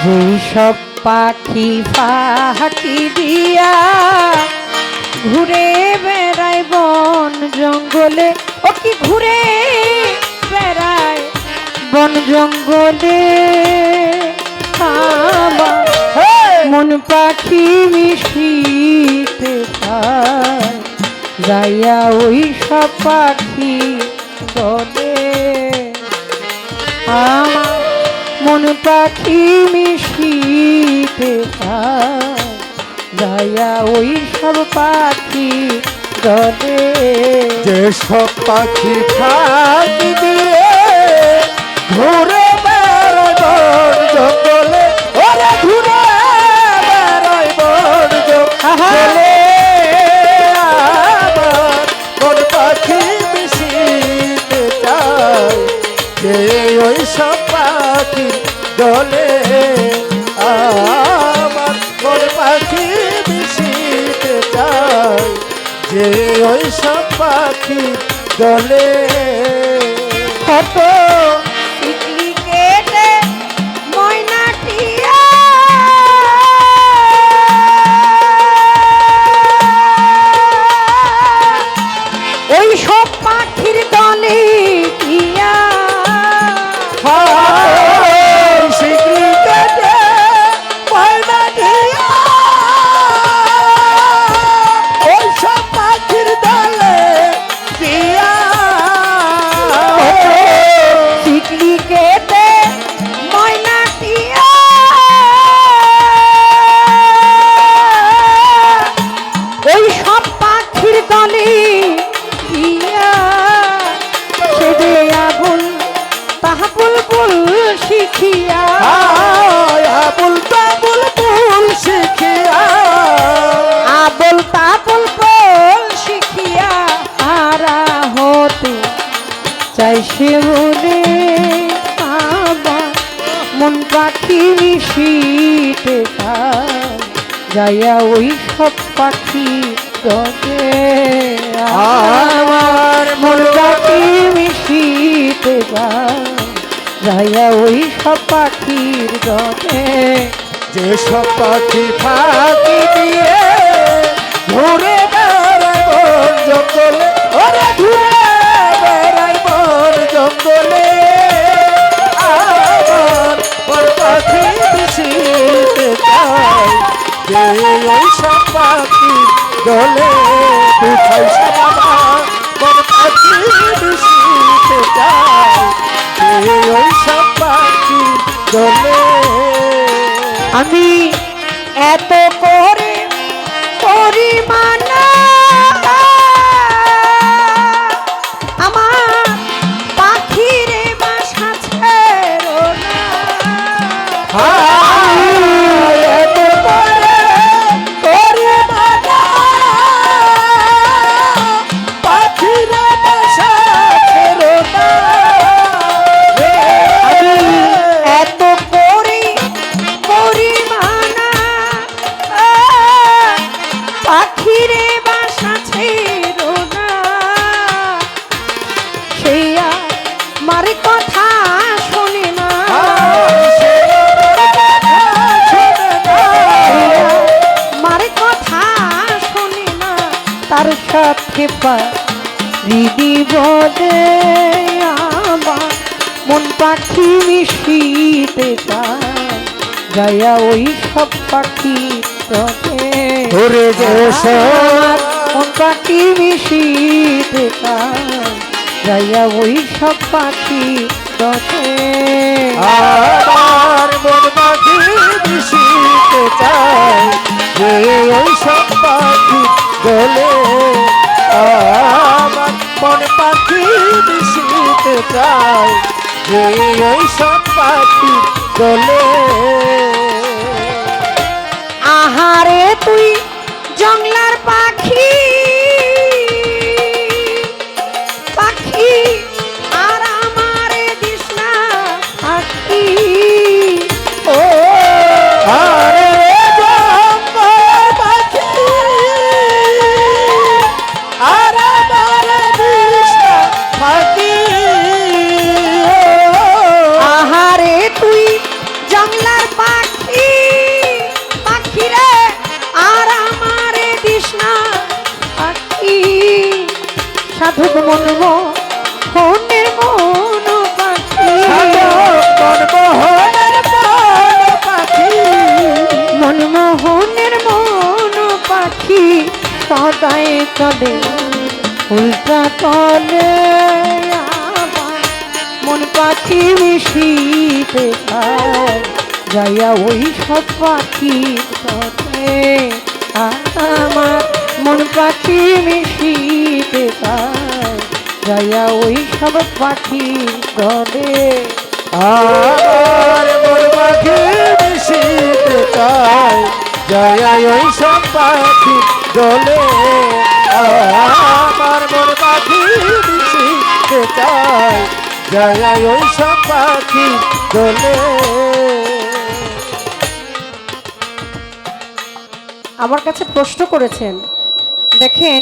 যেসব পাখি ফাঁকি দিয়া ঘুরে বেড়ায় বন জঙ্গলে, ও কি ঘুরে বেড়ায় বন জঙ্গলে, আমার মন পাখি মিশিতে চায় যাইয়া ওই সব পাখি দলে। আমার মন পাখি মিশিতে চায় যাইয়া ওই সব পাখি দলে। যেসব পাখি ফাঁকি দিয়ে ঘুরে বেড়ায় বন জঙ্গলে, ওরে ঘুরে বেড়ায় বন জঙ্গলে, আমার মন পাখি মিশিতে চায় যে ওই সব পাখি দলে। আমার মন পাখি মিশিতে চায় যে ওই সব পাখি দলে। কত টিকলি কেটে ময়না টিয়া ওই সব পাখির দলে টিয়া শিকলি কেটে ময়না টিয়া ওই সব পাখির দলে টিয়া। টিকলি কেটে ময়না টিয়া ওই সব পাখির দলে টিয়া সেদে আবুল তাহা বুলবুল শিখিয়া আবুল তাবুল বুল শিখিয়া আবুল তাবুল বুল শিখিয়া হারা হতে চাই সে বলে আমার মন পাখি মিশিতে চায় যাইয়া ওই সব পাখি দলে। আমার মন পাখি মিশিতে চায় যাইয়া ওই সব পাখির দলে। যেসব পাখি ফাঁকি দিয়ে ঘুরে বেড়ায় বন জঙ্গলে, ওরে ঘুরে বেড়ায় বন জঙ্গলে, আমার মন পাখি মিশিতে চায় যে ওই সব পাখি দলে। কোথায় আমার মন পাখি মিশিতে চায় যে ওই সব পাখি দলে। আমি এত করে পরিমানা আমার পাখিরে বাসা ছেড়ো না। এত করে পরিমানা পাখিরা বাসা ছেড়ো না। আমি এত করে পরিমানা পাখিরে বাসা ছেড়ো না। সেই আমার কথা শোনে না, আমার কথা শোনে না, তার সাথে পারি বলে আমার মন পাখি মিশিতে চায় যাইয়া ওই সব পাখি দলে। ওরে যেসব মন পাখি মিশিতে চায় যাইয়া ওই সব পাখি দলে। আমার মন পাখি মিশিতে চায় যে ওই সব পাখি দলে। আমার মন পাখি মিশিতে চায় যে ওই সব পাখি দলে। আহারে তুই জংলার পাখি পাখি আর আমারে দিস না পাখি। ও আরে জঙ্গল পাখি আর আমার দিশা পাখি। আহারে তুই জংলার পাখি সাধক মন মোহনের মন পাখি মনমোহনের মন পাখি মনমোহনের মন পাখি সদাই চলে উল্টা তলে আমার মন পাখি মিশিতে চায় যাইয়া ওই সব পাখি তলে আমার মন পাখি মিশিতে চায় যাইয়া ওই সব পাখি তলে আমার মন পাখি মিশিতে চায় জয় ওই সব পাখি দোলে আমার মন পাখি মিশিতে চায় জয় ওই সব পাখি দোলে আমার কাছে প্রশ্ন করেছেন দেখেন